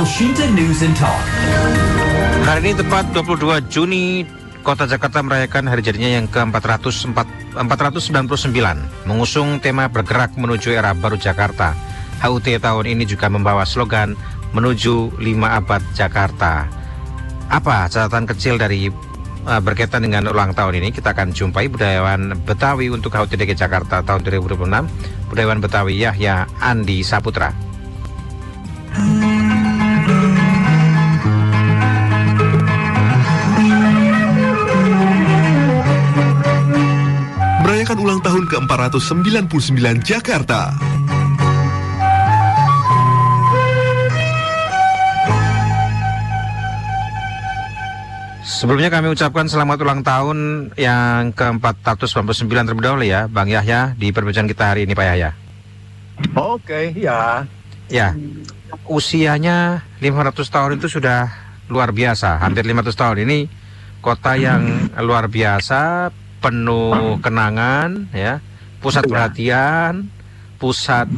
Shinta News and Talk. Hari ini tepat 22 Juni, Kota Jakarta merayakan hari jadinya yang ke-499, mengusung tema bergerak menuju era baru Jakarta. HUT tahun ini juga membawa slogan menuju 5 abad Jakarta. Apa catatan kecil dari berkaitan dengan ulang tahun ini? Kita akan jumpai budayawan Betawi untuk HUT DKI Jakarta tahun 2026, budayawan Betawi Yahya Andi Saputra. Merayakan ulang tahun ke-499 Jakarta. Sebelumnya kami ucapkan selamat ulang tahun yang ke-499 terlebih dahulu ya, Bang Yahya, di perbincangan kita hari ini, Pak Yahya. Oke, ya. Ya, usianya 500 tahun itu sudah luar biasa. Hampir 500 tahun ini kota yang luar biasa, penuh kenangan, ya, pusat perhatian, pusat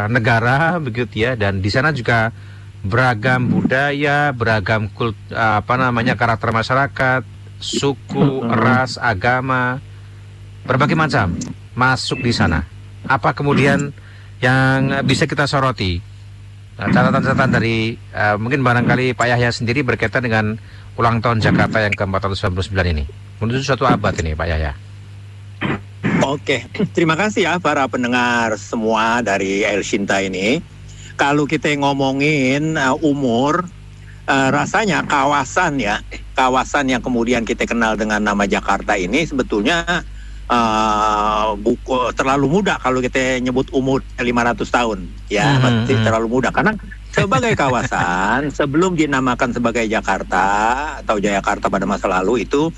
negara, begitu ya. Dan di sana juga beragam budaya, beragam karakter masyarakat, suku, ras, agama, berbagai macam masuk di sana. Apa kemudian yang bisa kita soroti? Catatan-catatan dari mungkin barangkali Pak Yahya sendiri berkaitan dengan ulang tahun Jakarta yang ke-499 ini. Menuju suatu abad ini, Pak Yahya. Oke, terima kasih ya para pendengar semua dari El Shinta ini. Kalau kita ngomongin umur, rasanya kawasan yang kemudian kita kenal dengan nama Jakarta ini sebetulnya terlalu muda kalau kita nyebut umur 500 tahun ya, masih terlalu muda karena sebagai kawasan sebelum dinamakan sebagai Jakarta atau Jayakarta pada masa lalu itu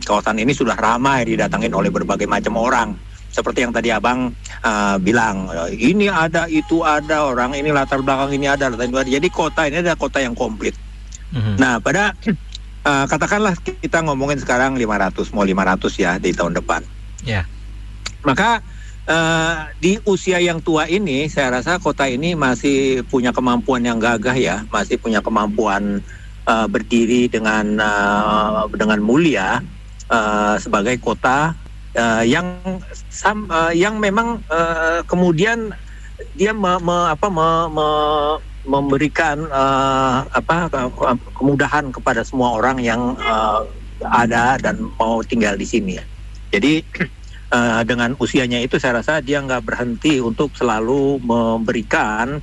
kawasan ini sudah ramai didatangin oleh berbagai macam orang seperti yang tadi Abang bilang, ini ada, itu ada, orang ini latar belakang ini ada, jadi kota ini adalah kota yang komplit. Nah pada katakanlah kita ngomongin sekarang 500 ya di tahun depan. Yeah. Maka di usia yang tua ini saya rasa kota ini masih punya kemampuan yang gagah ya, masih punya kemampuan berdiri dengan mulia sebagai kota yang memang kemudian dia memberikan kemudahan kepada semua orang yang ada dan mau tinggal di sini. Jadi dengan usianya itu saya rasa dia nggak berhenti untuk selalu memberikan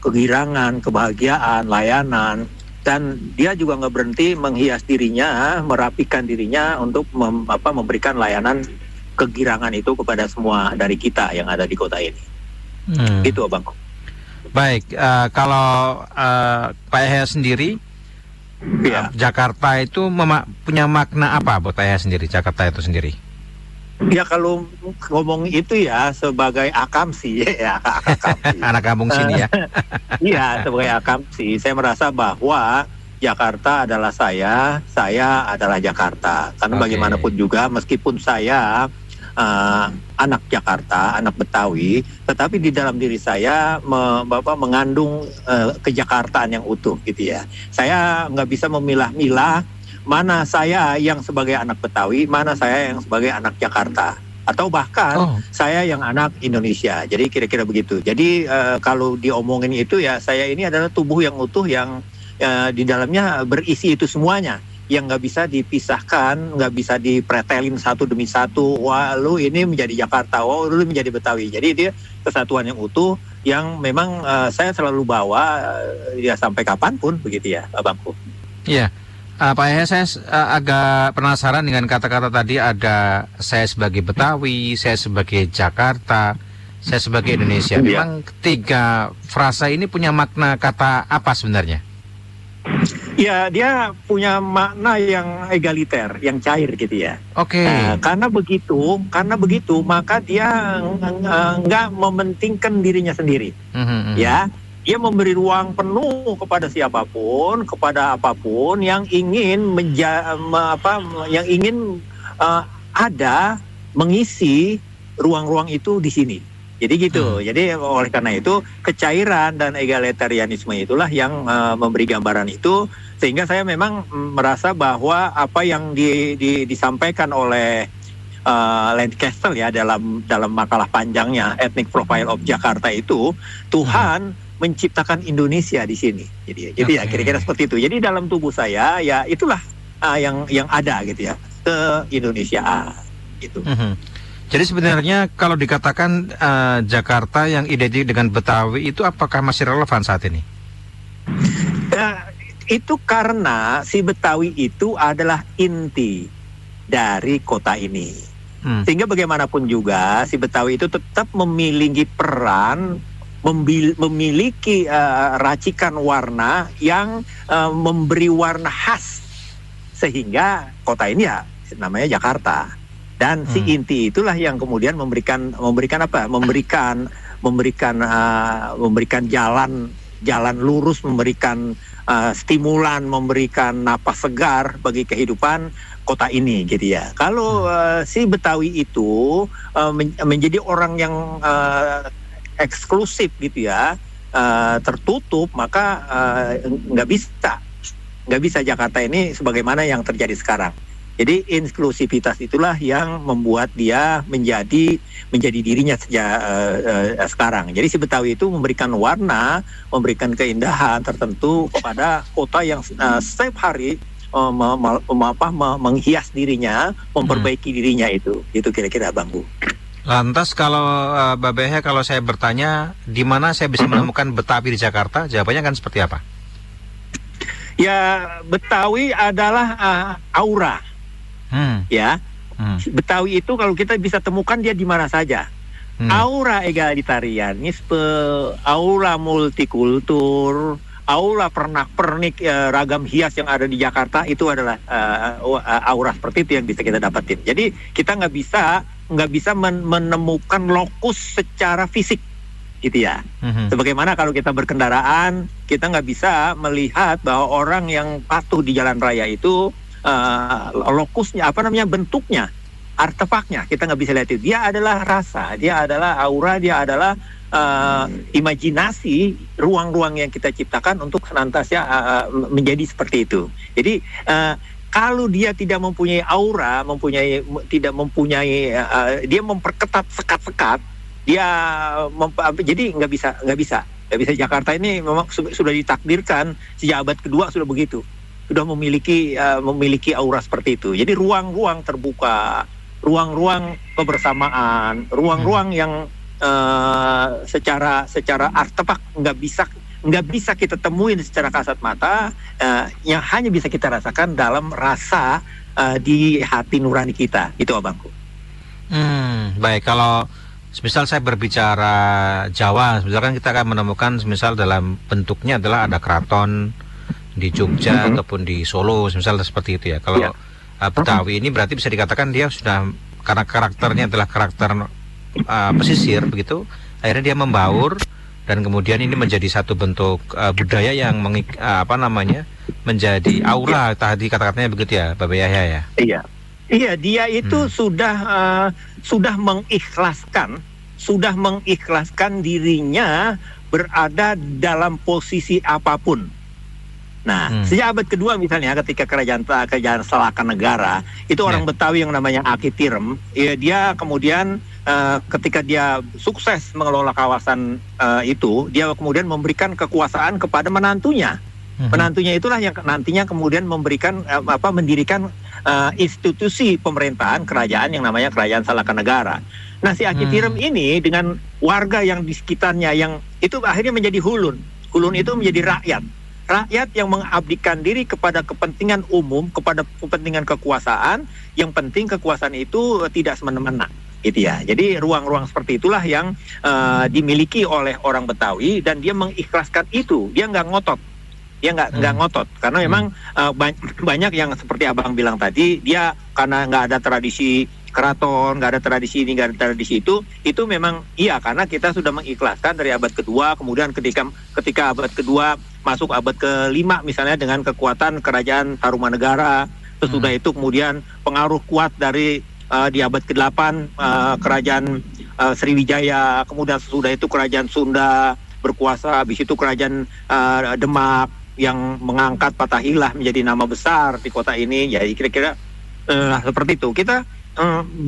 kegirangan, kebahagiaan, layanan, dan dia juga nggak berhenti menghias dirinya, merapikan dirinya untuk memberikan layanan kegirangan itu kepada semua dari kita yang ada di kota ini. Gitu, Abang. Baik, kalau Pak Yahya sendiri, ya. Jakarta itu punya makna apa buat Pak Yahya sendiri, Jakarta itu sendiri? Ya kalau ngomong itu ya sebagai akamsi ya, akamsi. Anak kampung sini ya. Iya, sebagai akamsi, saya merasa bahwa Jakarta adalah saya adalah Jakarta. Karena bagaimanapun juga meskipun saya anak Jakarta, anak Betawi, tetapi di dalam diri saya mengandung kejakartaan yang utuh gitu ya. Saya nggak bisa memilah-milah mana saya yang sebagai anak Betawi, mana saya yang sebagai anak Jakarta, atau bahkan saya yang anak Indonesia. Jadi kira-kira begitu. Jadi kalau diomongin itu ya, saya ini adalah tubuh yang utuh yang di dalamnya berisi itu semuanya, yang nggak bisa dipisahkan, nggak bisa dipretelin satu demi satu. Wah, lu ini menjadi Jakarta, wah lu menjadi Betawi. Jadi dia kesatuan yang utuh yang memang saya selalu bawa ya sampai kapanpun begitu ya, Abangku. Iya. Pak Yahya, saya agak penasaran dengan kata-kata tadi, ada saya sebagai Betawi, saya sebagai Jakarta, saya sebagai Indonesia. Memang tiga frasa ini punya makna kata apa sebenarnya? Ya, dia punya makna yang egaliter, yang cair gitu ya. Oke. Karena begitu, maka dia nggak mementingkan dirinya sendiri. Ya. Dia memberi ruang penuh kepada siapapun, kepada apapun yang ingin ada mengisi ruang-ruang itu di sini. Jadi gitu. Jadi oleh karena itu kecairan dan egalitarianisme itulah yang memberi gambaran itu, sehingga saya memang merasa bahwa apa yang disampaikan oleh Lancaster ya dalam makalah panjangnya Ethnic Profile of Jakarta itu, Tuhan menciptakan Indonesia di sini. Jadi ya kira-kira seperti itu. Jadi dalam tubuh saya ya itulah yang ada gitu ya, ke-Indonesiaan gitu. Jadi sebenarnya kalau dikatakan Jakarta yang identik dengan Betawi itu apakah masih relevan saat ini? Itu karena si Betawi itu adalah inti dari kota ini. Sehingga bagaimanapun juga si Betawi itu tetap memiliki peran, memiliki racikan warna yang memberi warna khas, sehingga kota ini ya namanya Jakarta. Dan si inti itulah yang kemudian memberikan jalan lurus, memberikan stimulan, memberikan napas segar bagi kehidupan kota ini gitu ya. Kalau si Betawi itu menjadi orang yang eksklusif gitu ya, tertutup, maka nggak bisa Jakarta ini sebagaimana yang terjadi sekarang. Jadi inklusivitas itulah yang membuat dia menjadi dirinya sejak sekarang. Jadi si Betawi itu memberikan warna, memberikan keindahan tertentu kepada kota yang setiap hari menghias dirinya, memperbaiki dirinya itu. Itu kira-kira Bang Bu. Lantas kalau Babehe, kalau saya bertanya di mana saya bisa menemukan Betawi di Jakarta, jawabannya kan seperti apa? Ya, Betawi adalah aura. Ya, Betawi itu kalau kita bisa temukan dia di mana saja. Aura egalitarianisme, aura multikultur, aura pernak-pernik ragam hias yang ada di Jakarta itu adalah aura seperti itu yang bisa kita dapatin. Jadi kita nggak bisa menemukan lokus secara fisik, gitu ya. Sebagaimana kalau kita berkendaraan, kita nggak bisa melihat bahwa orang yang patuh di jalan raya itu lokusnya, bentuknya, artefaknya, kita nggak bisa lihat itu. Dia adalah rasa, dia adalah aura, dia adalah imajinasi, ruang-ruang yang kita ciptakan untuk senantiasa menjadi seperti itu. Jadi kalau dia tidak mempunyai aura, dia memperketat sekat-sekat, dia jadi nggak bisa Jakarta ini memang sudah ditakdirkan sejak abad kedua sudah begitu. Sudah memiliki aura seperti itu. Jadi ruang-ruang terbuka, ruang-ruang kebersamaan, ruang-ruang yang secara artefak nggak bisa kita temuin secara kasat mata, yang hanya bisa kita rasakan dalam rasa di hati nurani kita. Itu Abangku. Baik, kalau misal saya berbicara Jawa, misalkan kita akan menemukan misal dalam bentuknya adalah ada keraton di Jogja ataupun di Solo, misalnya seperti itu ya. Kalau Betawi ini berarti bisa dikatakan dia sudah, karena karakternya adalah karakter pesisir begitu, akhirnya dia membaur dan kemudian ini menjadi satu bentuk budaya yang menjadi aura tadi kata-katanya begitu ya, Bapak Yahya ya. Iya, dia itu sudah mengikhlaskan dirinya berada dalam posisi apapun. Nah, sejak abad kedua misalnya ketika kerajaan Salaka Negara itu orang Betawi yang namanya Aki Tirem, ya, dia kemudian ketika dia sukses mengelola kawasan itu, dia kemudian memberikan kekuasaan kepada menantunya. Menantunya itulah yang nantinya kemudian mendirikan institusi pemerintahan kerajaan yang namanya Kerajaan Salaka Negara. Nah, si Aki Tirem ini dengan warga yang di sekitarnya yang itu akhirnya menjadi hulun. Hulun itu menjadi rakyat yang mengabdikan diri kepada kepentingan umum, kepada kepentingan kekuasaan. Yang penting kekuasaan itu tidak semena-mena, gitu ya. Jadi ruang-ruang seperti itulah yang dimiliki oleh orang Betawi, dan dia mengikhlaskan itu. Dia nggak ngotot, karena memang banyak yang seperti Abang bilang tadi, dia karena nggak ada tradisi keraton, nggak ada tradisi ini, nggak ada tradisi itu memang iya, karena kita sudah mengikhlaskan dari abad kedua, kemudian ketika abad kedua masuk abad ke-5 misalnya dengan kekuatan kerajaan Tarumanegara, sesudah itu kemudian pengaruh kuat dari di abad ke-8 kerajaan Sriwijaya, kemudian sesudah itu kerajaan Sunda berkuasa, habis itu kerajaan Demak yang mengangkat Fathahilah menjadi nama besar di kota ini. Jadi kira-kira seperti itu. Kita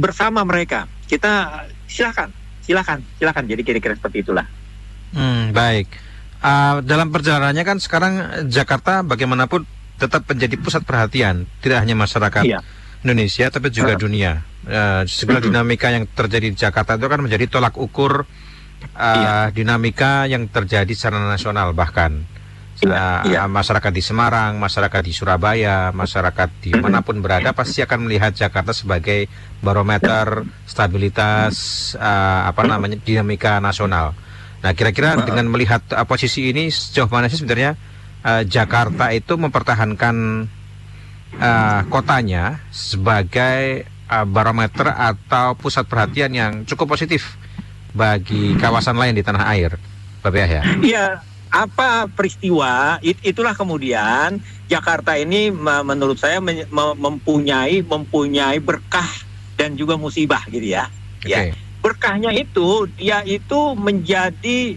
bersama mereka, kita silakan. Jadi kira-kira seperti itulah. Baik. Dalam perjalanannya kan sekarang Jakarta bagaimanapun tetap menjadi pusat perhatian, tidak hanya masyarakat Indonesia tapi juga dunia. Segala dinamika yang terjadi di Jakarta itu kan menjadi tolak ukur dinamika yang terjadi secara nasional, bahkan masyarakat di Semarang, masyarakat di Surabaya, masyarakat dimanapun berada pasti akan melihat Jakarta sebagai barometer stabilitas dinamika nasional. Nah, kira-kira dengan melihat posisi ini sejauh mana sih sebenarnya Jakarta itu mempertahankan kotanya sebagai barometer atau pusat perhatian yang cukup positif bagi kawasan lain di tanah air, Bapak Yahya? Iya, apa peristiwa itulah kemudian Jakarta ini menurut saya mempunyai berkah dan juga musibah gitu ya. Okay. Ya. Berkahnya itu dia itu menjadi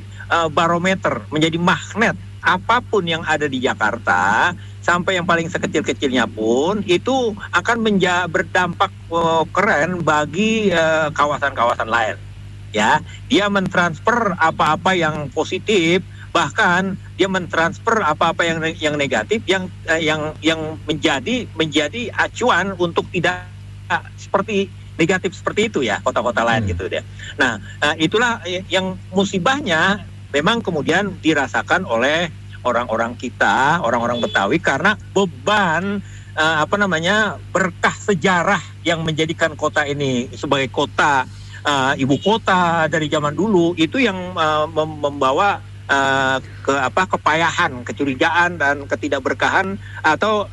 barometer, menjadi magnet. Apapun yang ada di Jakarta, sampai yang paling sekecil-kecilnya pun itu akan berdampak keren bagi kawasan-kawasan lain. Ya, dia mentransfer apa-apa yang positif, bahkan dia mentransfer apa-apa yang negatif, yang menjadi acuan untuk tidak seperti negatif seperti itu ya, kota-kota lain gitu deh. Nah, itulah yang musibahnya memang kemudian dirasakan oleh orang-orang kita, orang-orang Betawi, karena beban berkah sejarah yang menjadikan kota ini sebagai kota ibu kota dari zaman dulu itu yang membawa kepayahan, kecurigaan dan ketidakberkahan atau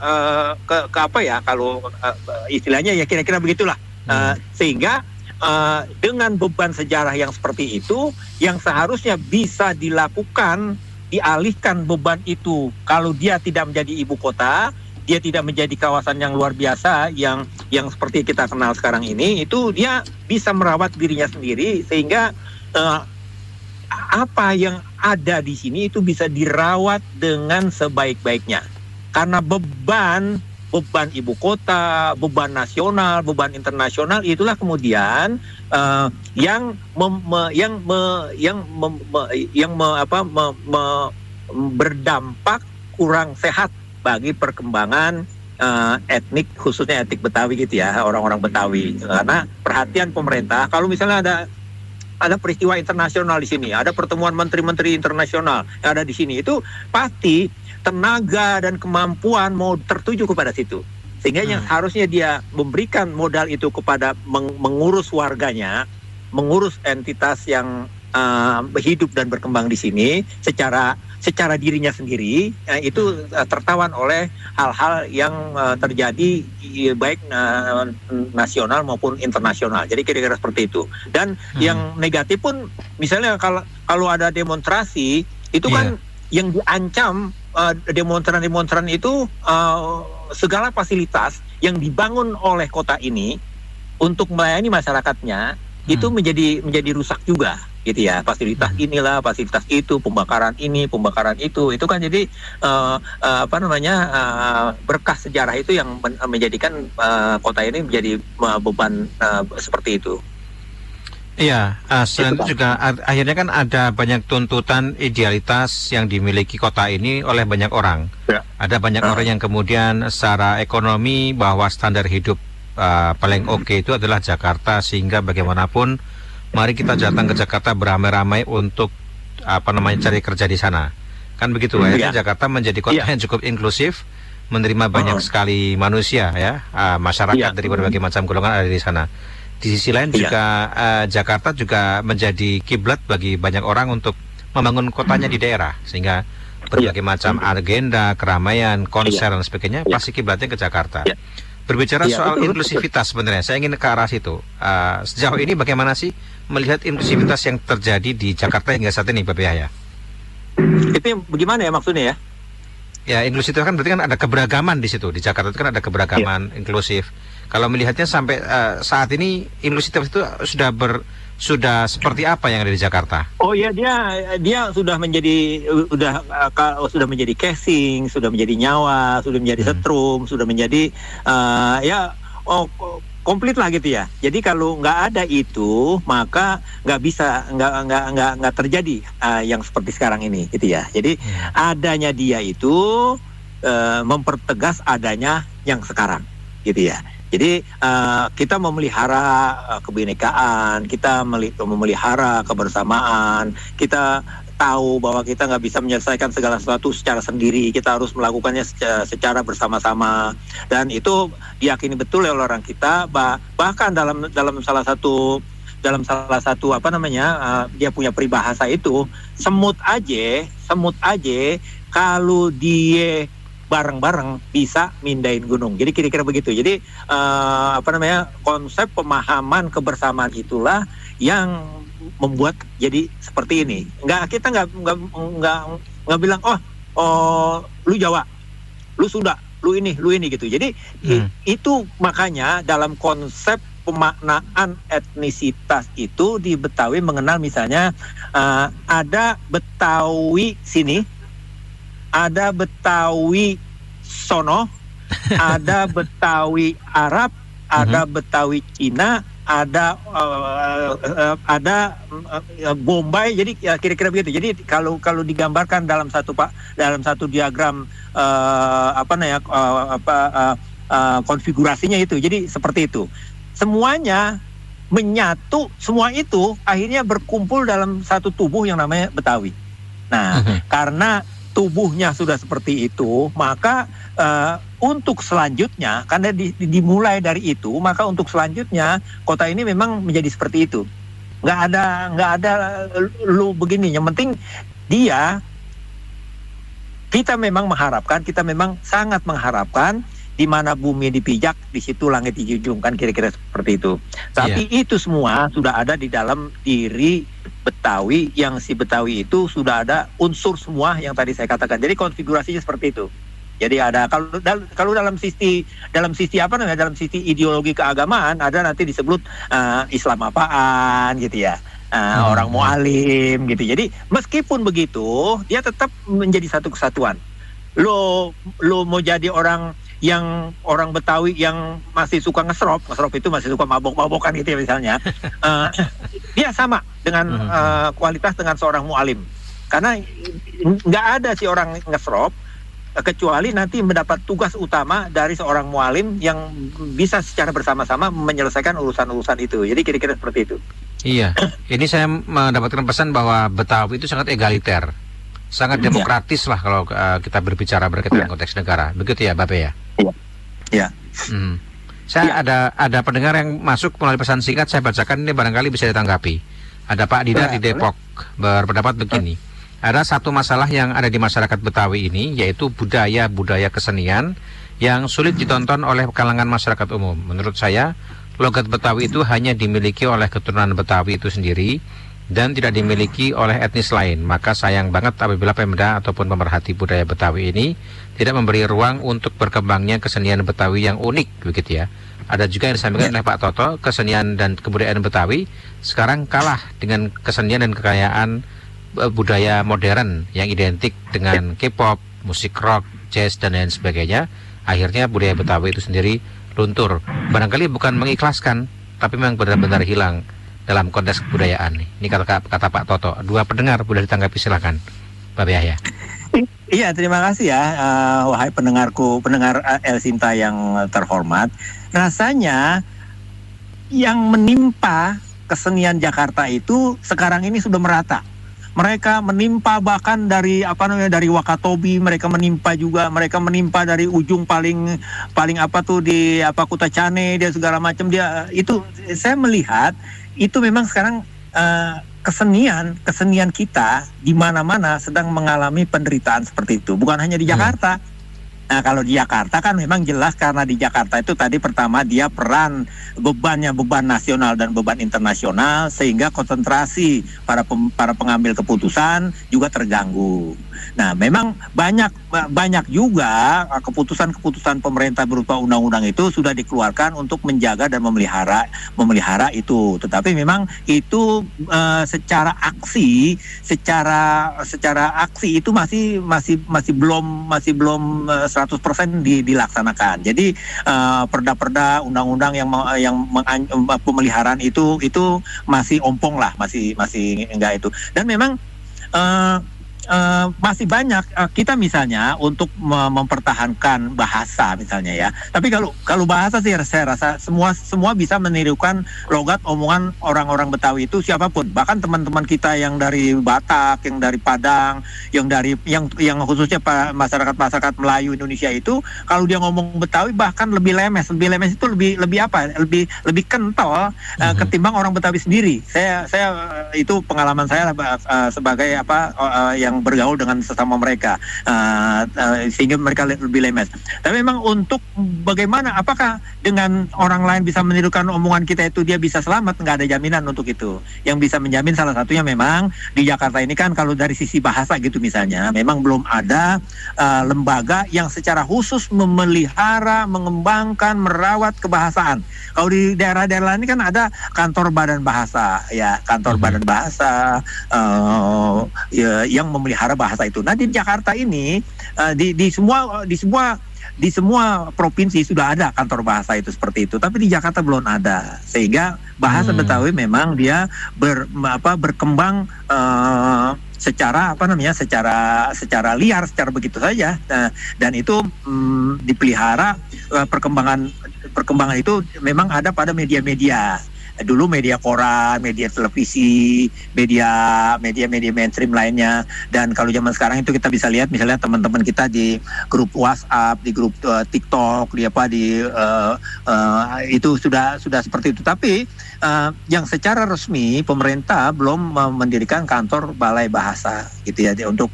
kalau istilahnya ya kira-kira begitulah. Sehingga dengan beban sejarah yang seperti itu, yang seharusnya bisa dialihkan beban itu. Kalau dia tidak menjadi ibu kota, dia tidak menjadi kawasan yang luar biasa yang seperti kita kenal sekarang ini, itu dia bisa merawat dirinya sendiri sehingga apa yang ada di sini itu bisa dirawat dengan sebaik-baiknya. Karena beban ibu kota, beban nasional, beban internasional itulah kemudian berdampak kurang sehat bagi perkembangan etnik, khususnya etnik Betawi gitu ya, orang-orang Betawi. Karena perhatian pemerintah, kalau misalnya ada peristiwa internasional di sini, ada pertemuan menteri-menteri internasional yang ada di sini, itu pasti tenaga dan kemampuan mau tertuju kepada situ. Sehingga yang harusnya dia memberikan modal itu kepada mengurus warganya, mengurus entitas yang hidup dan berkembang di sini secara dirinya sendiri, itu tertawan oleh hal-hal yang terjadi baik nasional maupun internasional. Jadi kira-kira seperti itu. Dan yang negatif pun, misalnya kalau ada demonstrasi, itu kan yang diancam demonstran-demonstran itu segala fasilitas yang dibangun oleh kota ini untuk melayani masyarakatnya itu menjadi rusak juga gitu ya. Fasilitas inilah, fasilitas itu, pembakaran ini, pembakaran itu kan jadi berkah sejarah itu yang menjadikan kota ini menjadi beban seperti itu. Iya, selain itu juga akhirnya kan ada banyak tuntutan idealitas yang dimiliki kota ini oleh banyak orang. Ya. Ada banyak orang yang kemudian secara ekonomi bahwa standar hidup paling oke itu adalah Jakarta, sehingga bagaimanapun mari kita datang ke Jakarta beramai-ramai untuk cari kerja di sana. Kan begitu, akhirnya Jakarta menjadi kota yang cukup inklusif, menerima banyak sekali manusia ya, masyarakat dari berbagai macam golongan ada di sana. Di sisi lain juga Jakarta juga menjadi kiblat bagi banyak orang untuk membangun kotanya di daerah, sehingga berbagai macam agenda, keramaian, konser dan sebagainya pasti kiblatnya ke Jakarta. Berbicara soal inklusivitas, sebenarnya saya ingin ke arah situ. Sejauh ini bagaimana sih melihat inklusivitas yang terjadi di Jakarta hingga saat ini, Bapak Yahya? Itu bagaimana ya maksudnya ya? Ya, inklusif kan berarti kan ada keberagaman di situ. Di Jakarta itu kan ada keberagaman inklusif. Kalau melihatnya sampai saat ini inklusivitas itu sudah sudah seperti apa yang ada di Jakarta? Oh ya, dia sudah menjadi sudah menjadi casing, sudah menjadi nyawa, sudah menjadi setrum, sudah menjadi komplit lah gitu ya. Jadi kalau nggak ada itu, maka nggak bisa nggak terjadi yang seperti sekarang ini gitu ya. Jadi adanya dia itu mempertegas adanya yang sekarang gitu ya. Jadi kita memelihara kebinekaan, kita memelihara kebersamaan, kita tahu bahwa kita nggak bisa menyelesaikan segala sesuatu secara sendiri, kita harus melakukannya secara bersama-sama, dan itu diyakini betul oleh orang kita. Bahkan dalam salah satu dia punya peribahasa itu, semut aja kalau dia bareng-bareng bisa mindahin gunung. Jadi kira-kira begitu. Jadi konsep pemahaman kebersamaan itulah yang membuat jadi seperti ini. Kita nggak bilang lu Jawa, lu Sunda, lu ini gitu. Jadi itu makanya dalam konsep pemaknaan etnisitas itu di Betawi mengenal misalnya ada Betawi sini, ada Betawi sono, ada Betawi Arab, ada Betawi Cina, ada Bombay. Jadi kira-kira begitu. Jadi kalau digambarkan dalam satu diagram konfigurasinya itu, jadi seperti itu. Semuanya menyatu, semua itu akhirnya berkumpul dalam satu tubuh yang namanya Betawi. Nah, karena tubuhnya sudah seperti itu, maka untuk selanjutnya, karena dimulai dari itu, maka untuk selanjutnya kota ini memang menjadi seperti itu. Nggak ada lu begini. Yang penting kita memang sangat mengharapkan di mana bumi dipijak, di situ langit dijunjung, kan kira-kira seperti itu. Tapi itu semua sudah ada di dalam diri Betawi, yang si Betawi itu sudah ada unsur semua yang tadi saya katakan. Jadi konfigurasinya seperti itu. Jadi ada kalau dalam sisi ideologi keagamaan ada nanti disebut Islam apaan gitu ya. Orang mualim gitu. Jadi meskipun begitu, dia tetap menjadi satu kesatuan. Lo mau jadi orang Betawi yang masih suka ngesrop itu masih suka mabok-mabokan gitu ya misalnya, dia sama dengan kualitas dengan seorang mualim, karena nggak ada si orang ngesrop kecuali nanti mendapat tugas utama dari seorang mualim yang bisa secara bersama-sama menyelesaikan urusan-urusan itu. Jadi kira-kira seperti itu. Iya, ini saya mendapatkan pesan bahwa Betawi itu sangat egaliter, sangat demokratis lah kalau kita berbicara berkaitan dengan konteks negara. Begitu ya, Bapak ya? Iya. Saya ada pendengar yang masuk melalui pesan singkat, saya bacakan ini barangkali bisa ditanggapi. Ada Pak Dida di Depok berpendapat begini. Ada satu masalah yang ada di masyarakat Betawi ini, yaitu budaya kesenian yang sulit ditonton oleh kalangan masyarakat umum. Menurut saya, logat Betawi itu hanya dimiliki oleh keturunan Betawi itu sendiri dan tidak dimiliki oleh etnis lain. Maka sayang banget apabila Pemda ataupun pemerhati budaya Betawi ini tidak memberi ruang untuk berkembangnya kesenian Betawi yang unik, begitu ya. Ada juga yang disampaikan oleh Pak Toto, kesenian dan kebudayaan Betawi sekarang kalah dengan kesenian dan kekayaan budaya modern yang identik dengan K-pop, musik rock, jazz dan lain sebagainya. Akhirnya budaya Betawi itu sendiri luntur. Barangkali bukan mengikhlaskan, tapi memang benar-benar hilang dalam konteks kebudayaan. Ini kata Pak Toto. Dua pendengar boleh ditanggapi, silakan, Pak Yahya. Iya, terima kasih ya, wahai pendengar El Sinta yang terhormat. Rasanya yang menimpa kesenian Jakarta itu sekarang ini sudah merata. Mereka menimpa bahkan dari Wakatobi, mereka menimpa dari ujung paling di Kutacane, dia segala macam, dia itu saya melihat itu memang sekarang kesenian kita di mana-mana sedang mengalami penderitaan seperti itu, bukan hanya di Jakarta. Nah, kalau di Jakarta kan memang jelas karena di Jakarta itu tadi pertama dia beban nasional dan beban internasional sehingga konsentrasi para pengambil keputusan juga terganggu. Nah, memang banyak juga keputusan pemerintah berupa undang-undang itu sudah dikeluarkan untuk menjaga dan memelihara itu. Tetapi memang itu secara aksi itu masih belum 100% dilaksanakan. Jadi perda-perda undang-undang yang pemeliharaan itu masih ompong lah, masih enggak itu. Dan memang masih banyak kita misalnya untuk mempertahankan bahasa misalnya ya. Tapi kalau bahasa sih saya rasa semua bisa menirukan logat omongan orang-orang Betawi itu siapapun. Bahkan teman-teman kita yang dari Batak, yang dari Padang, yang khususnya masyarakat Melayu Indonesia itu kalau dia ngomong Betawi bahkan lebih lemes itu lebih kental ketimbang orang Betawi sendiri. Saya itu pengalaman saya sebagai yang bergaul dengan sesama mereka sehingga mereka lebih lemes. Tapi memang untuk bagaimana apakah dengan orang lain bisa menirukan omongan kita itu dia bisa selamat, nggak ada jaminan untuk itu. Yang bisa menjamin salah satunya memang di Jakarta ini kan kalau dari sisi bahasa gitu misalnya memang belum ada lembaga yang secara khusus memelihara, mengembangkan, merawat kebahasaan. Kalau di daerah-daerah ini kan ada kantor badan bahasa ya, badan bahasa yang memelihara bahasa itu. Nah, di Jakarta ini di semua provinsi sudah ada kantor bahasa itu seperti itu, tapi di Jakarta belum ada. Sehingga bahasa Betawi memang dia berkembang secara liar, secara begitu saja. Dan itu dipelihara, perkembangan itu memang ada pada media-media. Dulu media koran, media televisi, media mainstream lainnya. Dan kalau zaman sekarang itu kita bisa lihat misalnya teman-teman kita di grup WhatsApp, di grup TikTok, itu sudah seperti itu. Tapi yang secara resmi pemerintah belum mendirikan kantor balai bahasa gitu ya untuk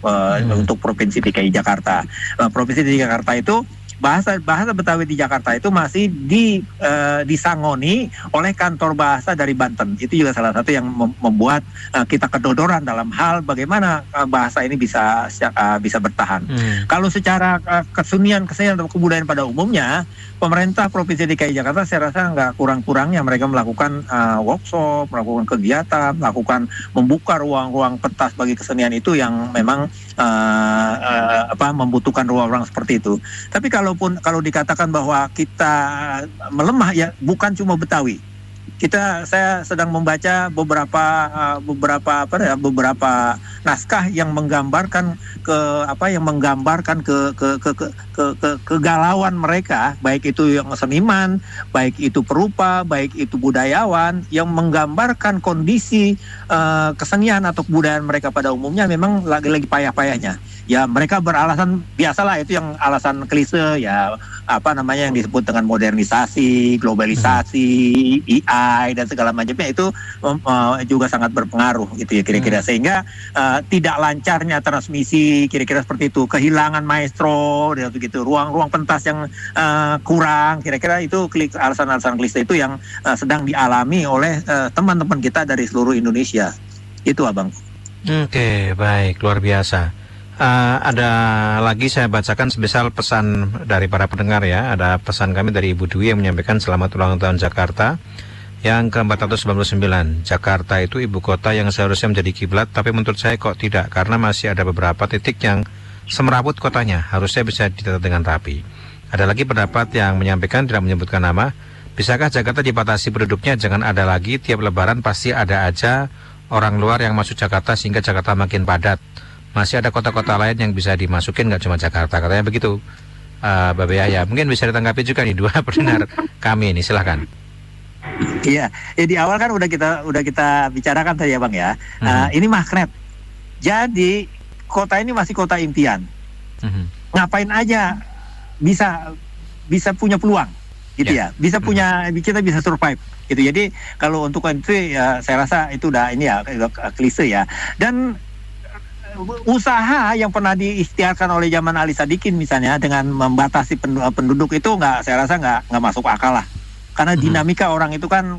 provinsi DKI Jakarta. Provinsi DKI Jakarta itu bahasa Betawi di Jakarta itu masih disangoni oleh kantor bahasa dari Banten. Itu juga salah satu yang membuat kita kedodoran dalam hal bagaimana bahasa ini bisa bertahan. Kalau secara kesenian atau kebudayaan pada umumnya, pemerintah Provinsi DKI Jakarta saya rasa nggak kurang-kurangnya mereka melakukan workshop, melakukan kegiatan, membuka ruang-ruang pentas bagi kesenian itu yang memang membutuhkan ruang-ruang seperti itu. Tapi kalau dikatakan bahwa kita melemah ya bukan cuma Betawi. Saya sedang membaca beberapa naskah yang menggambarkan kegalauan mereka, baik itu yang seniman, baik itu perupa, baik itu budayawan, yang menggambarkan kondisi kesenian atau kebudayaan mereka pada umumnya memang lagi payah-payahnya. Ya mereka beralasan biasalah itu yang alasan klise ya yang disebut dengan modernisasi, globalisasi, AI dan segala macamnya itu juga sangat berpengaruh gitu ya kira-kira sehingga tidak lancarnya transmisi kira-kira seperti itu, kehilangan maestro gitu, ruang-ruang pentas yang kurang kira-kira itu alasan-alasan klise itu yang sedang dialami oleh teman-teman kita dari seluruh Indonesia. Itu Abang. Oke, baik, luar biasa. Ada lagi saya bacakan semisal pesan dari para pendengar ya. Ada pesan kami dari Ibu Dwi yang menyampaikan selamat ulang tahun Jakarta yang ke-499. Jakarta itu ibu kota yang seharusnya menjadi kiblat, tapi menurut saya kok tidak, karena masih ada beberapa titik yang semerawut kotanya, harusnya bisa ditata dengan rapi. Ada lagi pendapat yang menyampaikan tidak menyebutkan nama, bisakah Jakarta dibatasi penduduknya, jangan ada lagi tiap lebaran pasti ada aja orang luar yang masuk Jakarta sehingga Jakarta makin padat. Masih ada kota-kota lain yang bisa dimasukin, nggak cuma Jakarta, katanya begitu. Babe Yahya, mungkin bisa ditanggapi juga nih dua pendengar kami ini, silahkan. Iya, di awal kan udah kita bicarakan tadi ya Bang ya. Ini magnet. Jadi kota ini masih kota impian. Ngapain aja bisa punya peluang, gitu ya. Kita bisa survive, gitu. Jadi kalau untuk itu ya saya rasa itu udah klise ya. Dan usaha yang pernah diikhtiarkan oleh zaman Ali Sadikin misalnya dengan membatasi penduduk itu saya rasa nggak masuk akal lah. Karena dinamika orang itu kan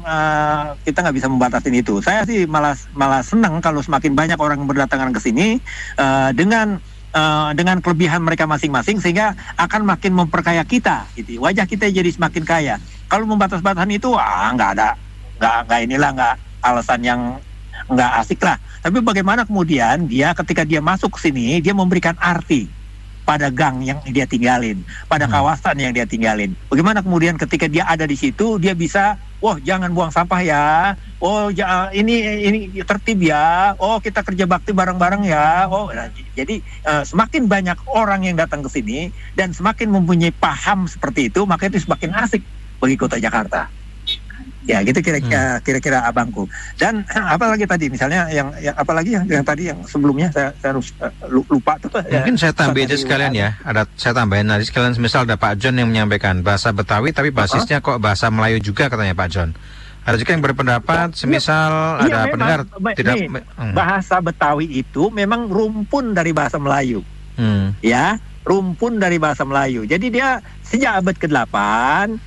kita nggak bisa membatasin itu. Saya sih malah senang kalau semakin banyak orang yang berdatangan ke sini dengan kelebihan mereka masing-masing, sehingga akan makin memperkaya kita. Gitu. Wajah kita jadi semakin kaya. Kalau membatas-batasan itu nggak alasan yang nggak asik lah. Tapi bagaimana kemudian dia ketika dia masuk ke sini, dia memberikan arti pada gang yang dia tinggalin, pada kawasan yang dia tinggalin. Bagaimana kemudian ketika dia ada di situ, dia bisa, jangan buang sampah ya, ini tertib ya, kita kerja bakti bareng-bareng ya. Jadi semakin banyak orang yang datang ke sini dan semakin mempunyai paham seperti itu, maka itu semakin asik bagi kota Jakarta. Ya, gitu kira-kira abangku. Dan apalagi tadi misalnya yang tadi yang sebelumnya saya harus lupa tuh. Mungkin saya tambahin aja sekalian ya. Saya tambahin tadi sekalian, misal ada Pak John yang menyampaikan bahasa Betawi tapi basisnya kok bahasa Melayu juga katanya Pak John. Ada juga yang berpendapat semisal ada pendengar tidak bahasa Betawi itu memang rumpun dari bahasa Melayu. Ya, rumpun dari bahasa Melayu. Jadi dia sejak abad ke-8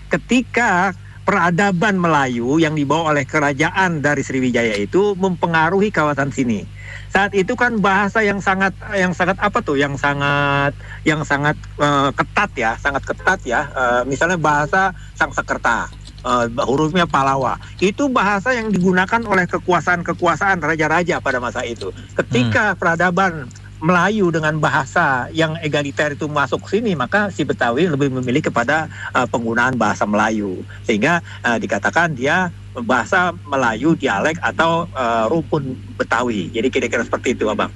ketika peradaban Melayu yang dibawa oleh kerajaan dari Sriwijaya itu mempengaruhi kawasan sini. Saat itu kan bahasa yang sangat ketat ya. Misalnya bahasa Sangsekerta, hurufnya Palawa. Itu bahasa yang digunakan oleh kekuasaan raja-raja pada masa itu. Ketika peradaban Melayu dengan bahasa yang egaliter itu masuk sini, maka si Betawi lebih memilih kepada penggunaan bahasa Melayu, sehingga dikatakan dia bahasa Melayu dialek atau rumpun Betawi. Jadi kira-kira seperti itu, Abang.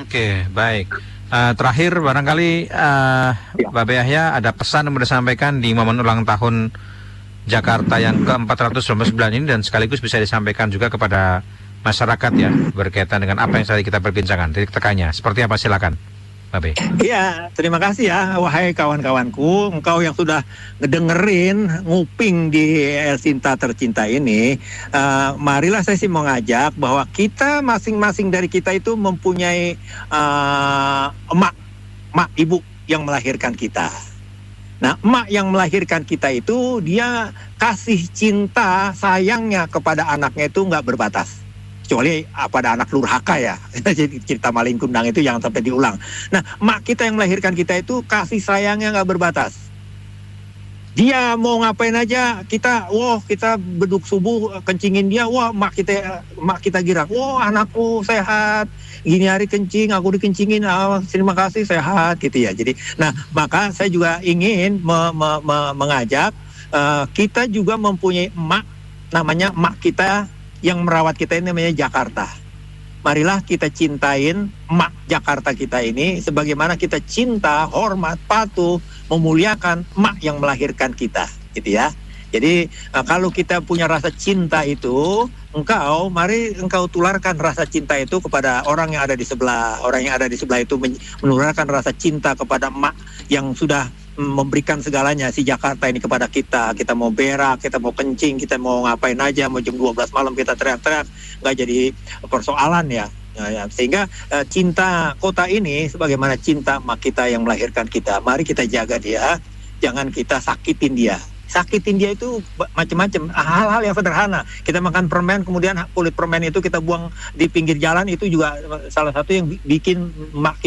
Oke, baik. Terakhir barangkali Babe Yahya ada pesan yang mau disampaikan di momen ulang tahun Jakarta yang ke-499 ini, dan sekaligus bisa disampaikan juga kepada masyarakat ya, berkaitan dengan apa yang tadi kita perbincangkan, titik tekannya seperti apa, silakan Babe. Iya, terima kasih ya wahai kawan-kawanku, engkau yang sudah ngedengerin nguping di El Sinta Tercinta ini. Marilah saya sih mau ngajak bahwa kita masing-masing dari kita itu mempunyai emak ibu yang melahirkan kita. Nah, emak yang melahirkan kita itu dia kasih cinta sayangnya kepada anaknya itu nggak berbatas. Kecuali pada anak lurhaka ya. Jadi cerita maling kundang itu jangan sampai diulang. Nah, emak kita yang melahirkan kita itu kasih sayangnya nggak berbatas. Dia mau ngapain aja, kita beduk subuh kencingin dia, emak kita girang, anakku sehat, gini hari kencing, aku dikencingin, terima kasih sehat gitu ya. Jadi, nah maka saya juga ingin mengajak kita juga mempunyai emak, namanya emak kita yang merawat kita ini namanya Jakarta. Marilah kita cintain emak Jakarta kita ini sebagaimana kita cinta, hormat, patuh, memuliakan emak yang melahirkan kita, gitu ya. Jadi kalau kita punya rasa cinta itu, mari engkau tularkan rasa cinta itu kepada orang yang ada di sebelah. Orang yang ada di sebelah itu menularkan rasa cinta kepada emak yang sudah memberikan segalanya, si Jakarta ini kepada kita. Kita mau berak, kita mau kencing, kita mau ngapain aja, mau jam 12 malam kita teriak-teriak, nggak jadi persoalan ya. Sehingga cinta kota ini sebagaimana cinta emak kita yang melahirkan kita. Mari kita jaga dia, jangan kita sakitin dia. Sakitin dia itu macam-macam, hal-hal yang sederhana. Kita makan permen, kemudian kulit permen itu kita buang di pinggir jalan, itu juga salah satu yang bikin emak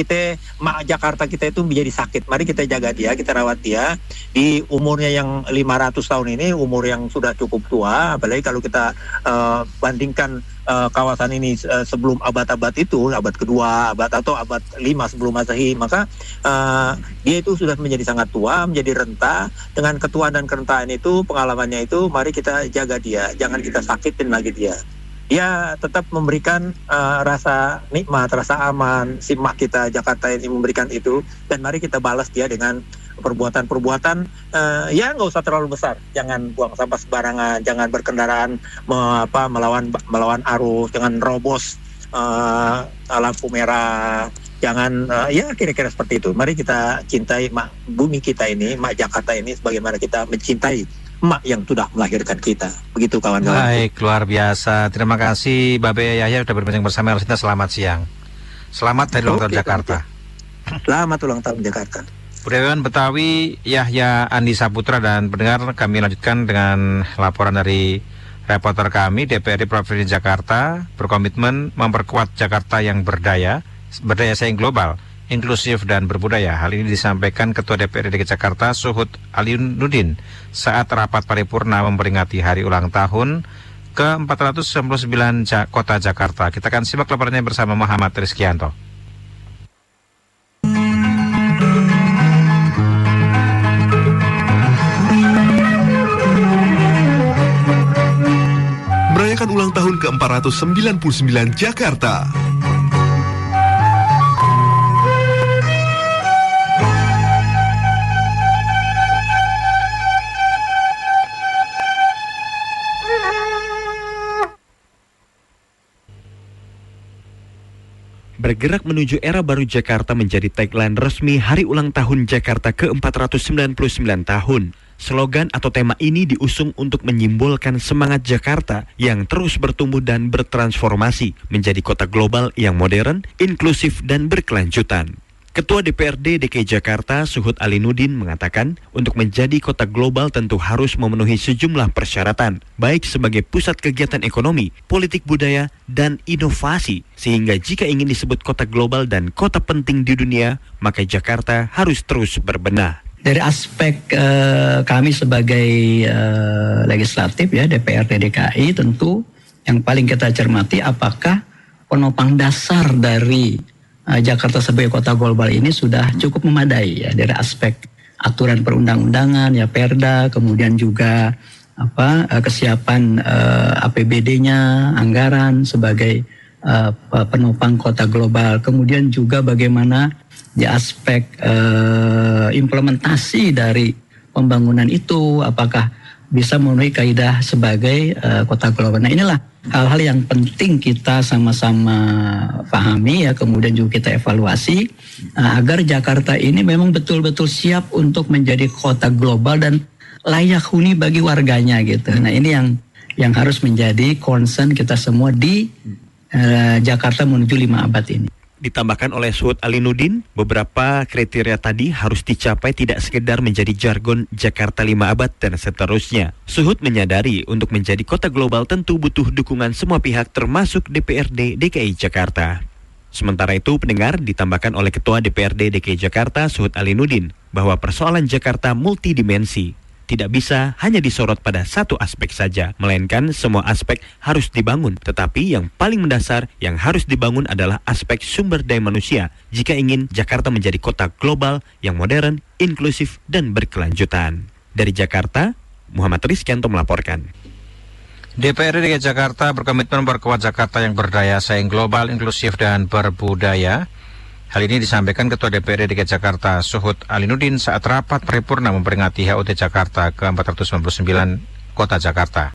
Jakarta kita itu menjadi sakit. Mari kita jaga dia, kita rawat dia. Di umurnya yang 500 tahun ini, umur yang sudah cukup tua, apalagi kalau kita bandingkan kawasan ini sebelum abad-abad itu, abad kedua, abad 5 sebelum Masehi, maka dia itu sudah menjadi sangat tua, menjadi renta. Dengan ketuaan dan kerentaan itu, pengalamannya itu, mari kita jaga dia, jangan kita sakitin lagi dia. Dia tetap memberikan rasa nikmat, rasa aman. Si emak kita Jakarta ini memberikan itu, dan mari kita balas dia dengan perbuatan-perbuatan ya nggak usah terlalu besar. Jangan buang sampah sembarangan, jangan berkendaraan melawan arus, jangan robos lampu merah, jangan ya kira-kira seperti itu. Mari kita cintai bumi kita ini, emak Jakarta ini, sebagaimana kita mencintai emak yang sudah melahirkan kita. Begitu kawan-kawan. Baik, luar biasa. Terima kasih Babe Yahya sudah berbincang bersama kita. Selamat siang. Selamat hari ulang tahun Oke, Jakarta. Selamat ulang tahun Jakarta. Budayawan Betawi Yahya Andi Saputra dan pendengar, kami lanjutkan dengan laporan dari reporter kami. DPRD Provinsi Jakarta berkomitmen memperkuat Jakarta yang berdaya saing global, inklusif dan berbudaya. Hal ini disampaikan Ketua DPRD DKI Jakarta Suhud Alinuddin saat rapat paripurna memperingati hari ulang tahun ke-499 Kota Jakarta. Kita akan simak laporannya bersama Muhammad Rizkianto. Merayakan ulang tahun ke-499 Jakarta. Bergerak menuju era baru Jakarta menjadi tagline resmi Hari Ulang Tahun Jakarta ke-499 tahun. Slogan atau tema ini diusung untuk menyimbolkan semangat Jakarta yang terus bertumbuh dan bertransformasi menjadi kota global yang modern, inklusif, dan berkelanjutan. Ketua DPRD DKI Jakarta Suhud Alinuddin mengatakan untuk menjadi kota global tentu harus memenuhi sejumlah persyaratan, baik sebagai pusat kegiatan ekonomi, politik budaya, dan inovasi. Sehingga jika ingin disebut kota global dan kota penting di dunia, maka Jakarta harus terus berbenah. Dari aspek kami sebagai legislatif ya DPRD DKI, tentu yang paling kita cermati apakah penopang dasar dari Jakarta sebagai kota global ini sudah cukup memadai ya, dari aspek aturan perundang-undangan ya, Perda, kemudian juga kesiapan APBD-nya, anggaran sebagai penopang kota global, kemudian juga bagaimana di aspek implementasi dari pembangunan itu, apakah bisa memenuhi kaidah sebagai kota global. Nah, inilah hal-hal yang penting kita sama-sama pahami ya, kemudian juga kita evaluasi agar Jakarta ini memang betul-betul siap untuk menjadi kota global dan layak huni bagi warganya gitu. Nah, ini yang harus menjadi concern kita semua di Jakarta menuju 5 abad ini. Ditambahkan oleh Suhud Alinuddin, beberapa kriteria tadi harus dicapai tidak sekedar menjadi jargon Jakarta 5 abad dan seterusnya. Suhud menyadari untuk menjadi kota global tentu butuh dukungan semua pihak termasuk DPRD DKI Jakarta. Sementara itu, pendengar, ditambahkan oleh Ketua DPRD DKI Jakarta Suhud Alinuddin bahwa persoalan Jakarta multidimensi. Tidak bisa hanya disorot pada satu aspek saja, melainkan semua aspek harus dibangun. Tetapi yang paling mendasar yang harus dibangun adalah aspek sumber daya manusia jika ingin Jakarta menjadi kota global yang modern, inklusif, dan berkelanjutan. Dari Jakarta, Muhammad Rizkianto melaporkan. DPRD DKI Jakarta berkomitmen memperkuat Jakarta yang berdaya saing global, inklusif, dan berbudaya. Hal ini disampaikan Ketua DPRD DKI Jakarta Suhud Alinuddin saat rapat paripurna memperingati HUT Jakarta ke-499 Kota Jakarta.